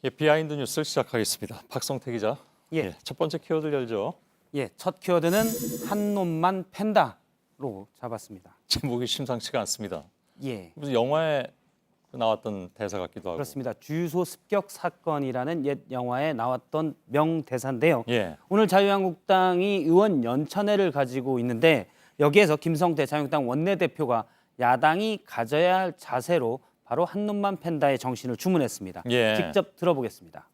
예, 비하인드 뉴스를 시작하겠습니다. 박성태 기자. 예. 첫 번째 키워드 열죠. 예, 첫 키워드는 한 놈만 팬다로 잡았습니다. 제목이 심상치가 않습니다. 예, 무슨 영화에 나왔던 대사 같기도 하고. 그렇습니다. 주유소 습격 사건이라는 옛 영화에 나왔던 명대사인데요. 예. 오늘 자유한국당이 의원 연천회를 가지고 있는데 여기에서 김성태 자유한국당 원내대표가 야당이 가져야 할 자세로 바로 한 놈만 팬다의 정신을 주문했습니다. 예. 직접 들어보겠습니다.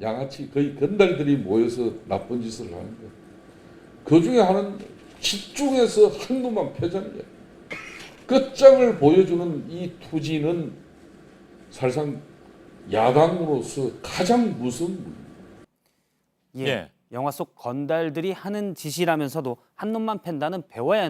양아치 거의 건달들이 모여서 나쁜 짓을 하는 거예요. 그 중에 하나는 집중해서 한 놈만 패자는 거예요. 끝장을 보여주는 이 투지는 사실상 야당으로서 가장 무서운 문제입니다. 예. 예. 영화 속 건달들이 하는 짓이라면서도 한 놈만 팬다는 배워야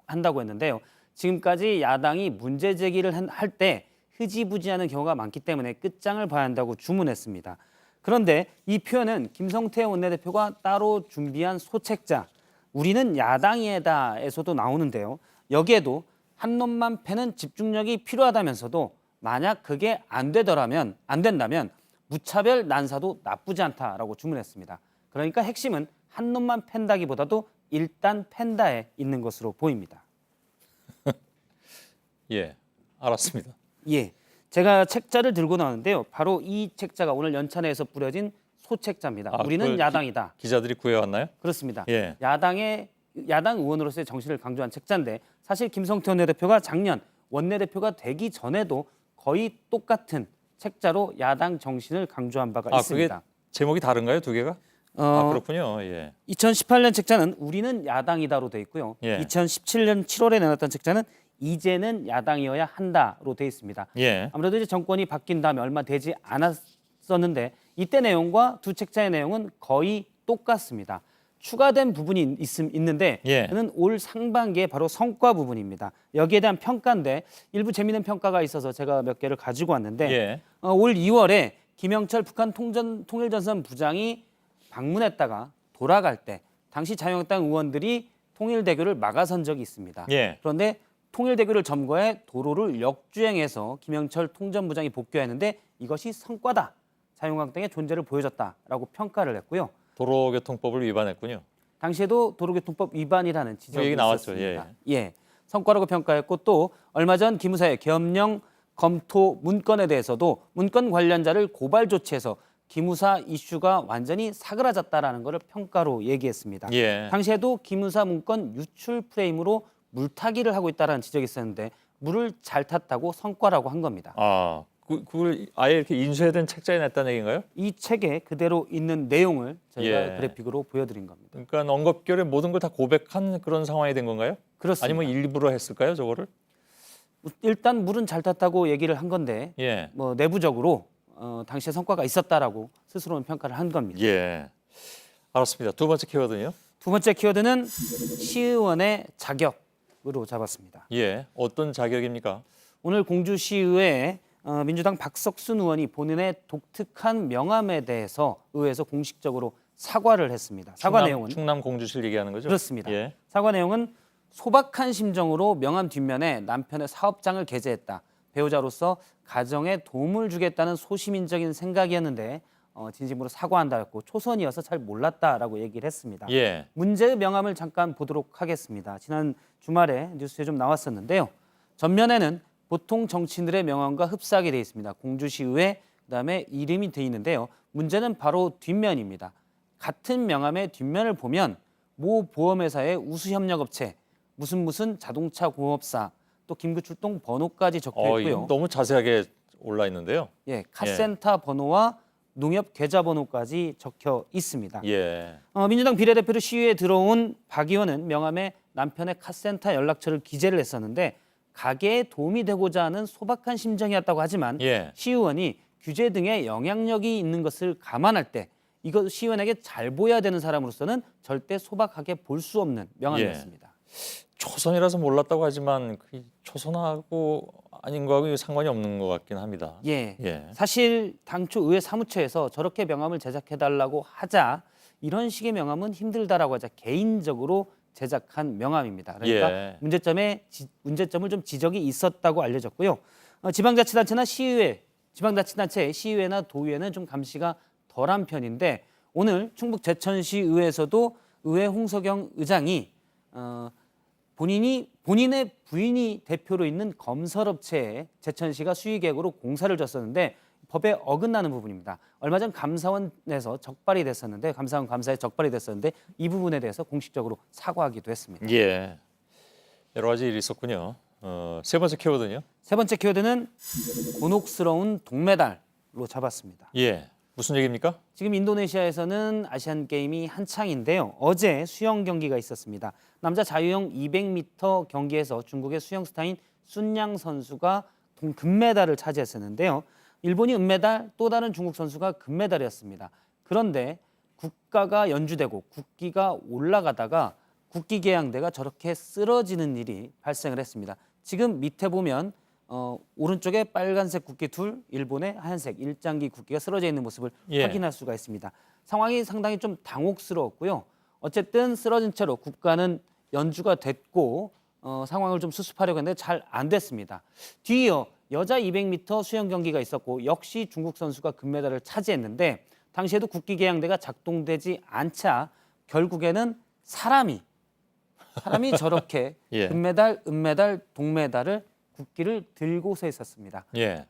한다고 했는데요. 지금까지 야당이 문제 제기를 할 때 흐지부지하는 경우가 많기 때문에 끝장을 봐야 한다고 주문했습니다. 그런데 이 표현은 김성태 원내대표가 따로 준비한 소책자 우리는 야당이다에서도 나오는데요. 여기에도 한 놈만 패는 집중력이 필요하다면서도 만약 그게 안 된다면 무차별 난사도 나쁘지 않다라고 주문했습니다. 그러니까 핵심은 한 놈만 팬다기보다도 일단 팬다에 있는 것으로 보입니다. 예, 알았습니다. 예, 제가 책자를 들고 나왔는데요. 바로 이 책자가 오늘 연찬회에서 뿌려진 소책자입니다. 우리는 그걸 야당이다. 기자들이 구해왔나요? 그렇습니다. 예. 야당 의원으로서의 정신을 강조한 책자인데 사실 김성태 원내대표가 작년 원내대표가 되기 전에도 거의 똑같은 책자로 야당 정신을 강조한 바가 있습니다. 그게 제목이 다른가요, 두 개가? 그렇군요. 예. 2018년 책자는 우리는 야당이다로 돼 있고요. 예. 2017년 7월에 내놨던 책자는 이제는 야당이어야 한다로 돼 있습니다. 예. 아무래도 이제 정권이 바뀐 다음에 얼마 되지 않았었는데 이때 내용과 두 책자의 내용은 거의 똑같습니다. 추가된 부분이 있는데 예. 그는 올 상반기에 바로 성과 부분입니다. 여기에 대한 평가인데 일부 재미있는 평가가 있어서 제가 몇 개를 가지고 왔는데 예. 올 2월에 김영철 북한 통일전선 부장이 방문했다가 돌아갈 때 당시 자유한국당 의원들이 통일대교를 막아선 적이 있습니다. 예. 그런데 통일대교를 점거해 도로를 역주행해서 김영철 통전부장이 복귀했는데 이것이 성과다. 자유한국당의 존재를 보여줬다라고 평가를 했고요. 도로교통법을 위반했군요. 당시에도 도로교통법 위반이라는 지적이 얘기 나왔죠. 있었습니다. 예, 성과라고 평가했고 또 얼마 전 기무사의 겸령 검토 문건에 대해서도 문건 관련자를 고발 조치해서 기무사 이슈가 완전히 사그라졌다라는 것을 평가로 얘기했습니다. 예. 당시에도 기무사 문건 유출 프레임으로 물타기를 하고 있다는 지적이 있었는데 물을 잘 탔다고 성과라고 한 겁니다. 그걸 아예 이렇게 인쇄된 책자에 냈다는 얘기인가요? 이 책에 그대로 있는 내용을 저희가 예. 그래픽으로 보여드린 겁니다. 그러니까 언급결에 모든 걸 다 고백한 그런 상황이 된 건가요? 그렇습니다. 아니면 일부러 했을까요, 저거를? 일단 물은 잘 탔다고 얘기를 한 건데 예. 뭐 내부적으로 당시에 성과가 있었다라고 스스로는 평가를 한 겁니다. 예. 알았습니다. 두 번째 키워드는요? 두 번째 키워드는 시의원의 자격으로 잡았습니다. 예. 어떤 자격입니까? 오늘 공주시의회에 민주당 박석순 의원이 본인의 독특한 명함에 대해서 의회에서 공식적으로 사과를 했습니다. 사과 내용은 충남 공주실 얘기하는 거죠? 그렇습니다. 예. 사과 내용은 소박한 심정으로 명함 뒷면에 남편의 사업장을 게재했다. 배우자로서 가정에 도움을 주겠다는 소시민적인 생각이었는데 진심으로 사과한다 했고 초선이어서 잘 몰랐다라고 얘기를 했습니다. 예. 문제의 명함을 잠깐 보도록 하겠습니다. 지난 주말에 뉴스에 좀 나왔었는데요. 전면에는 보통 정치인들의 명함과 흡사하게 되어 있습니다. 공주시의회 그다음에 이름이 되어 있는데요. 문제는 바로 뒷면입니다. 같은 명함의 뒷면을 보면 모 보험회사의 우수협력업체, 무슨 자동차 공업사, 또 긴급출동 번호까지 적혀 이거 있고요. 너무 자세하게 올라 있는데요. 예, 카센터 번호와 농협 계좌 번호까지 적혀 있습니다. 예. 민주당 비례대표로 시위에 들어온 박 의원은 명함에 남편의 카센터 연락처를 기재를 했었는데 가게에 도움이 되고자 하는 소박한 심정이었다고 하지만 예. 시의원이 규제 등의 영향력이 있는 것을 감안할 때 이것 시의원에게 잘 보여야 되는 사람으로서는 절대 소박하게 볼 수 없는 명함이었습니다. 초선이라서 몰랐다고 하지만 그 초선하고 아닌 거하고 상관이 없는 것 같긴 합니다. 예. 예. 사실 당초 의회 사무처에서 저렇게 명함을 제작해달라고 하자 이런 식의 명함은 힘들다라고 하자 개인적으로 제작한 명함입니다. 그러니까 예. 문제점을 좀 지적이 있었다고 알려졌고요. 지방자치단체나 시의회 지방자치단체 시의회나 도의회는 좀 감시가 덜한 편인데 오늘 충북 제천시 의회에서도 의회 홍석영 의장이 본인의 부인이 대표로 있는 건설업체에 제천시가 수의계획으로 공사를 줬었는데 법에 어긋나는 부분입니다. 얼마 전 감사원에서 적발이 됐었는데 감사원 감사에 적발이 됐었는데 이 부분에 대해서 공식적으로 사과하기도 했습니다. 예, 여러 가지 일이 있었군요. 세 번째 키워드는요? 세 번째 키워드는 곤혹스러운 동메달로 잡았습니다. 예, 무슨 얘기입니까? 지금 인도네시아에서는 아시안 게임이 한창인데요. 어제 수영 경기가 있었습니다. 남자 자유형 200m 경기에서 중국의 수영 스타인 순양 선수가 금메달을 차지했었는데요. 일본이 은메달, 또 다른 중국 선수가 금메달이었습니다. 그런데 국가가 연주되고 국기가 올라가다가 국기 개양대가 저렇게 쓰러지는 일이 발생을 했습니다. 지금 밑에 보면 오른쪽에 빨간색 국기 둘, 일본의 하얀색 일장기 국기가 쓰러져 있는 모습을 예. 확인할 수가 있습니다. 상황이 상당히 좀 당혹스러웠고요. 어쨌든 쓰러진 채로 국가는 연주가 됐고 상황을 좀 수습하려고 했는데 잘 안 됐습니다. 뒤이어 여자 200m 수영 경기가 있었고 역시 중국 선수가 금메달을 차지했는데 당시에도 국기 개양대가 작동되지 않자 결국에는 사람이 저렇게 예. 금메달, 은메달, 동메달을 국기를 들고 서 있었습니다. 예,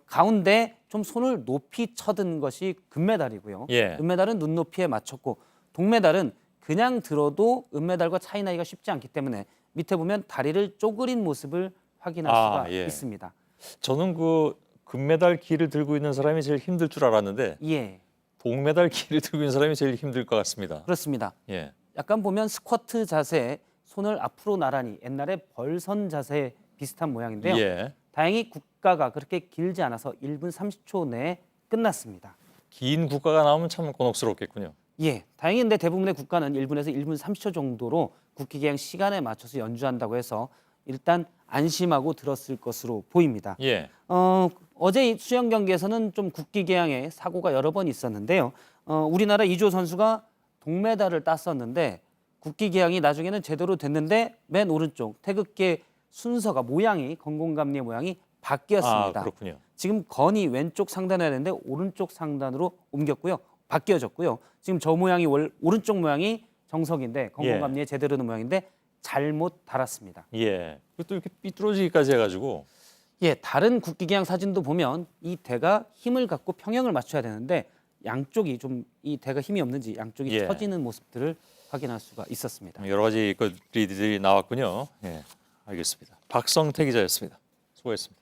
가운데 좀 손을 높이 쳐든 것이 금메달이고요. 예. 은메달은 눈높이에 맞췄고 동메달은 그냥 들어도 은메달과 차이 나기가 쉽지 않기 때문에 밑에 보면 다리를 쪼그린 모습을 확인할 수가 예. 있습니다. 저는 그 금메달 키를 들고 있는 사람이 제일 힘들 줄 알았는데 예, 동메달 키를 들고 있는 사람이 제일 힘들 것 같습니다. 그렇습니다. 예, 약간 보면 스쿼트 자세, 손을 앞으로 나란히 옛날에 벌선 자세 비슷한 모양인데요. 예. 다행히 국가가 그렇게 길지 않아서 1분 30초 내에 끝났습니다. 긴 국가가 나오면 참 곤혹스럽겠군요. 예, 다행히 근데 대부분의 국가는 1분에서 1분 30초 정도로 국기 개양 시간에 맞춰서 연주한다고 해서 일단 안심하고 들었을 것으로 보입니다. 예, 어제 이 수영 경기에서는 좀 국기 개양에 사고가 여러 번 있었는데요. 우리나라 이주호 선수가 동메달을 땄었는데 국기 개양이 나중에는 제대로 됐는데 맨 오른쪽 태극기의 순서가 모양이 건공감리의 모양이 바뀌었습니다. 그렇군요. 지금 건이 왼쪽 상단에 했는데 오른쪽 상단으로 옮겼고요. 바뀌어졌고요. 지금 저 모양이 오른쪽 모양이 정석인데 건공감리에 제대로 된 모양인데 잘못 달았습니다. 예, 그것도 이렇게 삐뚤어지기까지 해가지고 예, 다른 국기 개양 사진도 보면 이 대가 힘을 갖고 평형을 맞춰야 되는데 양쪽이 좀 이 대가 힘이 없는지 양쪽이 예. 처지는 모습들을 확인할 수가 있었습니다. 여러 가지 것들이 나왔군요. 예, 알겠습니다. 박성태 기자였습니다. 수고했습니다.